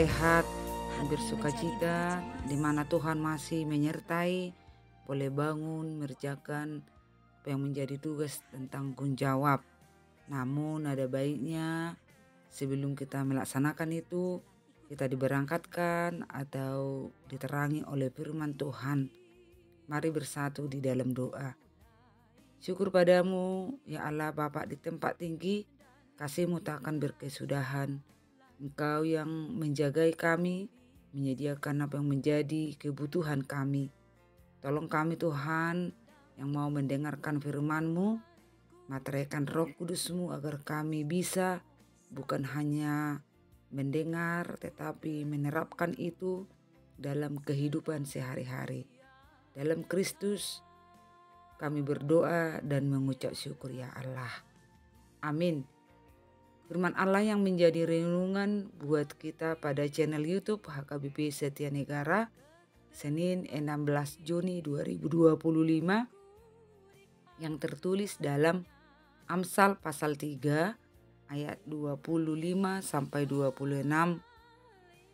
sehat, bersukacita, di mana Tuhan masih menyertai, boleh bangun, mengerjakan apa yang menjadi tugas dan tanggung jawab. Namun ada baiknya sebelum kita melaksanakan itu, kita diberangkatkan atau diterangi oleh firman Tuhan. Mari bersatu di dalam doa. Syukur padamu, ya Allah Bapa di tempat tinggi, kasih-Mu tak akan berkesudahan. Engkau yang menjagai kami, menyediakan apa yang menjadi kebutuhan kami. Tolong kami Tuhan yang mau mendengarkan firman-Mu, materaikan Roh Kudus-Mu agar kami bisa bukan hanya mendengar tetapi menerapkan itu dalam kehidupan sehari-hari. Dalam Kristus kami berdoa dan mengucap syukur ya Allah. Amin. Firman Allah yang menjadi renungan buat kita pada channel YouTube HKBP Setia Negara, Senin 16 Juni 2025, yang tertulis dalam Amsal pasal 3 ayat 25 sampai 26.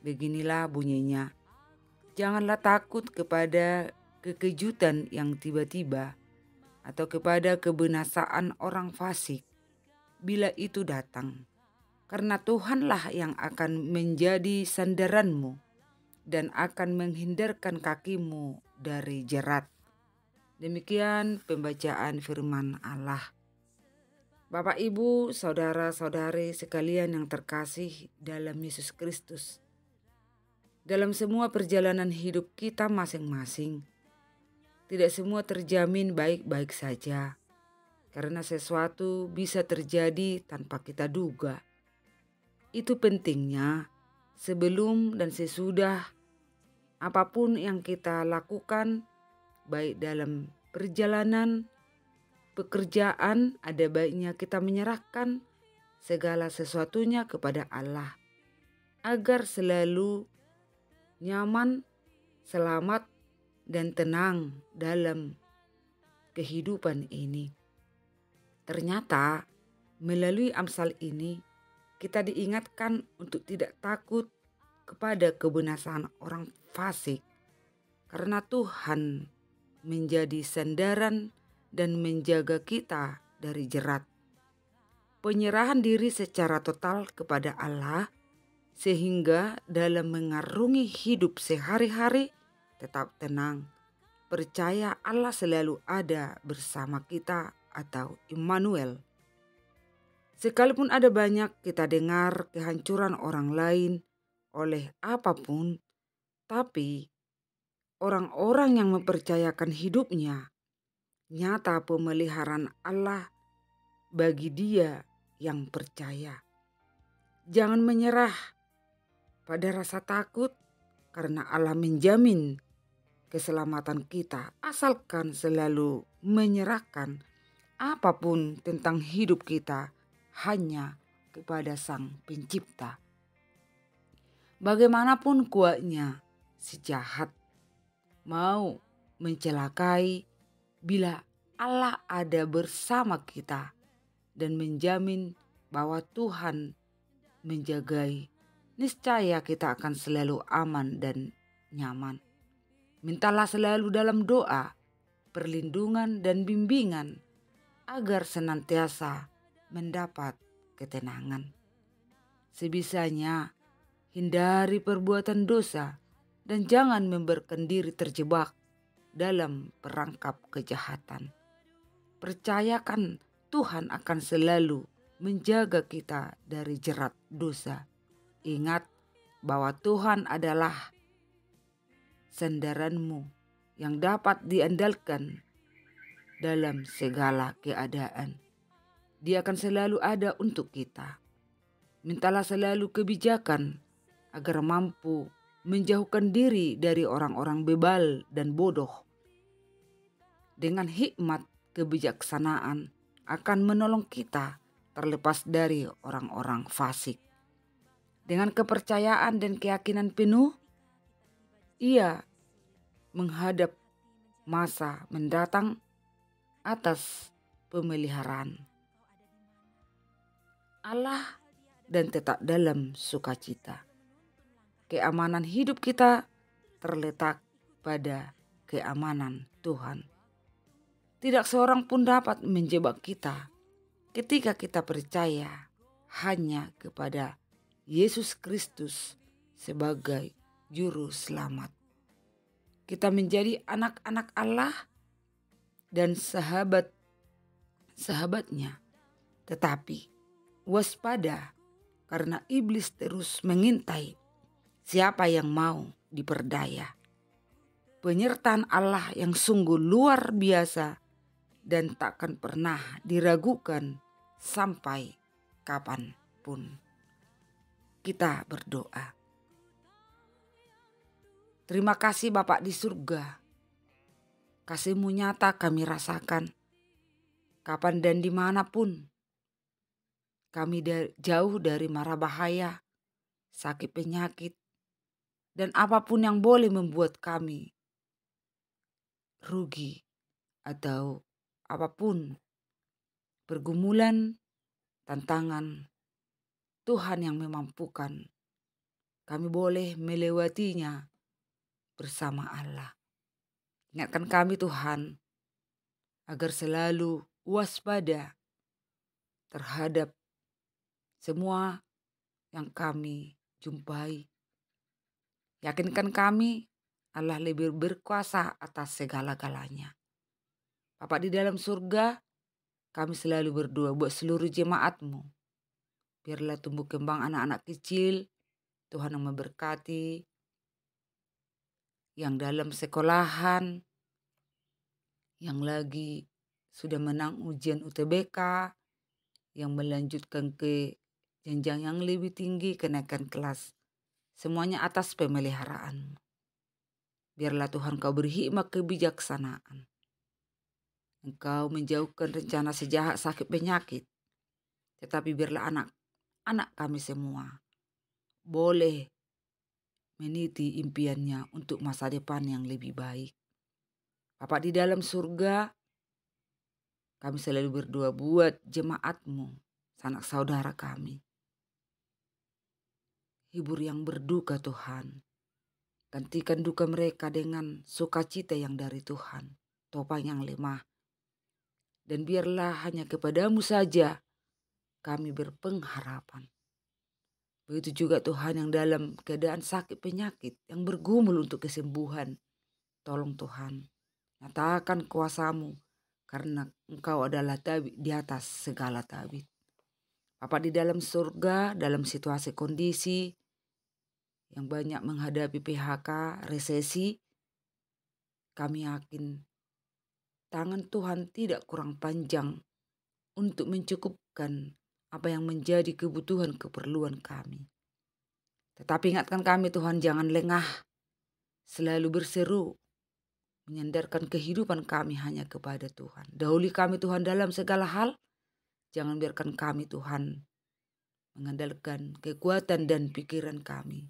Beginilah bunyinya. Janganlah takut kepada kekejutan yang tiba-tiba atau kepada kebinasaan orang fasik bila itu datang. Karena Tuhanlah yang akan menjadi sandaranmu dan akan menghindarkan kakimu dari jerat. Demikian pembacaan firman Allah. Bapak, Ibu, saudara-saudari sekalian yang terkasih dalam Yesus Kristus. Dalam semua perjalanan hidup kita masing-masing, tidak semua terjamin baik-baik saja. Karena sesuatu bisa terjadi tanpa kita duga. Itu pentingnya sebelum dan sesudah apapun yang kita lakukan, baik dalam perjalanan, pekerjaan, ada baiknya kita menyerahkan segala sesuatunya kepada Allah. Agar selalu nyaman, selamat, dan tenang dalam kehidupan ini. Ternyata melalui Amsal ini, kita diingatkan untuk tidak takut kepada kebinasaan orang fasik. Karena Tuhan menjadi sandaran dan menjaga kita dari jerat. Penyerahan diri secara total kepada Allah, sehingga dalam mengarungi hidup sehari-hari tetap tenang. Percaya Allah selalu ada bersama kita atau Immanuel. Sekalipun ada banyak kita dengar kehancuran orang lain oleh apapun, tapi orang-orang yang mempercayakan hidupnya, nyata pemeliharaan Allah bagi dia yang percaya. Jangan menyerah pada rasa takut karena Allah menjamin keselamatan kita, asalkan selalu menyerahkan apapun tentang hidup kita hanya kepada Sang Pencipta. Bagaimanapun kuatnya si jahat mau mencelakai, bila Allah ada bersama kita dan menjamin bahwa Tuhan menjagai, niscaya kita akan selalu aman dan nyaman. Mintalah selalu dalam doa, perlindungan dan bimbingan agar senantiasa mendapat ketenangan. Sebisanya hindari perbuatan dosa dan jangan membiarkan diri terjebak dalam perangkap kejahatan. Percayakan Tuhan akan selalu menjaga kita dari jerat dosa. Ingat bahwa Tuhan adalah sandaranmu yang dapat diandalkan dalam segala keadaan. Dia akan selalu ada untuk kita. Mintalah selalu kebijakan agar mampu menjauhkan diri dari orang-orang bebal dan bodoh. Dengan hikmat kebijaksanaan akan menolong kita terlepas dari orang-orang fasik. Dengan kepercayaan dan keyakinan penuh, ia menghadap masa mendatang atas pemeliharaan Allah dan tetap dalam sukacita. keamanan hidup kita terletak pada keamanan Tuhan. Tidak seorang pun dapat menjebak kita ketika kita percaya hanya kepada Yesus Kristus sebagai Juru Selamat. Kita menjadi anak-anak Allah dan sahabat-sahabatnya. Tetapi waspada, karena iblis terus mengintai siapa yang mau diperdaya. Penyertaan Allah yang sungguh luar biasa dan takkan pernah diragukan sampai kapanpun. Kita berdoa. Terima kasih Bapa di surga. Kasih-Mu nyata kami rasakan. Kapan dan dimanapun. Kami jauh dari mara bahaya, sakit penyakit, dan apapun yang boleh membuat kami rugi atau apapun pergumulan, tantangan, Tuhan yang memampukan. Kami boleh melewatinya bersama Allah. Ingatkan kami Tuhan, agar selalu waspada terhadap semua yang kami jumpai. Yakinkan kami Allah lebih berkuasa atas segala-galanya. Bapa di dalam surga, kami selalu berdoa buat seluruh jemaat-Mu. Biarlah tumbuh kembang anak-anak kecil, Tuhan yang memberkati, yang dalam sekolahan, yang lagi sudah menang ujian UTBK, yang melanjutkan ke jenjang yang lebih tinggi, kenaikan kelas. Semuanya atas pemeliharaan. Biarlah Tuhan Kau beri hikmat kebijaksanaan. Engkau menjauhkan rencana sejahat sakit penyakit. Tetapi biarlah anak kami semua boleh meniti impiannya untuk masa depan yang lebih baik. Bapa di dalam surga, kami selalu berdoa buat jemaat-Mu, sanak saudara kami. Hibur yang berduka Tuhan. Gantikan duka mereka dengan sukacita yang dari Tuhan. Topang yang lemah. Dan biarlah hanya kepada-Mu saja kami berpengharapan. Begitu juga Tuhan yang dalam keadaan sakit penyakit, yang bergumul untuk kesembuhan. Tolong Tuhan, nyatakan kuasa-Mu, karena Engkau adalah tabib di atas segala tabib. Bapa di dalam surga, dalam situasi kondisi yang banyak menghadapi PHK, resesi, kami yakin tangan Tuhan tidak kurang panjang untuk mencukupkan apa yang menjadi kebutuhan keperluan kami. Tetapi ingatkan kami Tuhan, jangan lengah, selalu berseru, menyandarkan kehidupan kami hanya kepada Tuhan. Dahului kami Tuhan dalam segala hal. Jangan biarkan kami Tuhan mengandalkan kekuatan dan pikiran kami.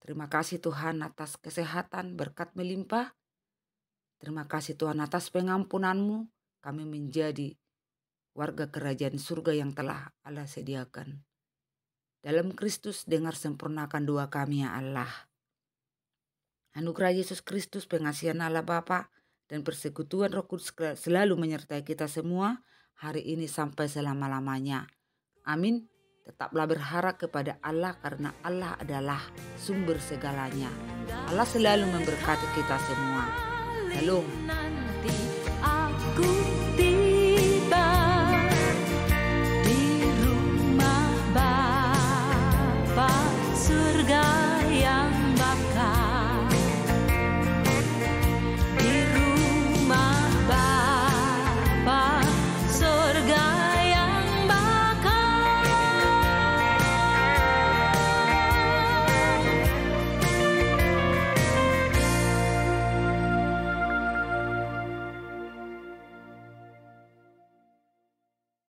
Terima kasih Tuhan atas kesehatan, berkat melimpah. Terima kasih Tuhan atas pengampunan-Mu. Kami menjadi warga kerajaan surga yang telah Allah sediakan. Dalam Kristus dengar sempurnakan doa kami ya Allah. Anugerah Yesus Kristus, pengasihan Allah Bapa, dan persekutuan Roh Kudus selalu menyertai kita semua hari ini sampai selama-lamanya. Amin. Tetaplah berharap kepada Allah karena Allah adalah sumber segalanya. Allah selalu memberkati kita semua. Shalom.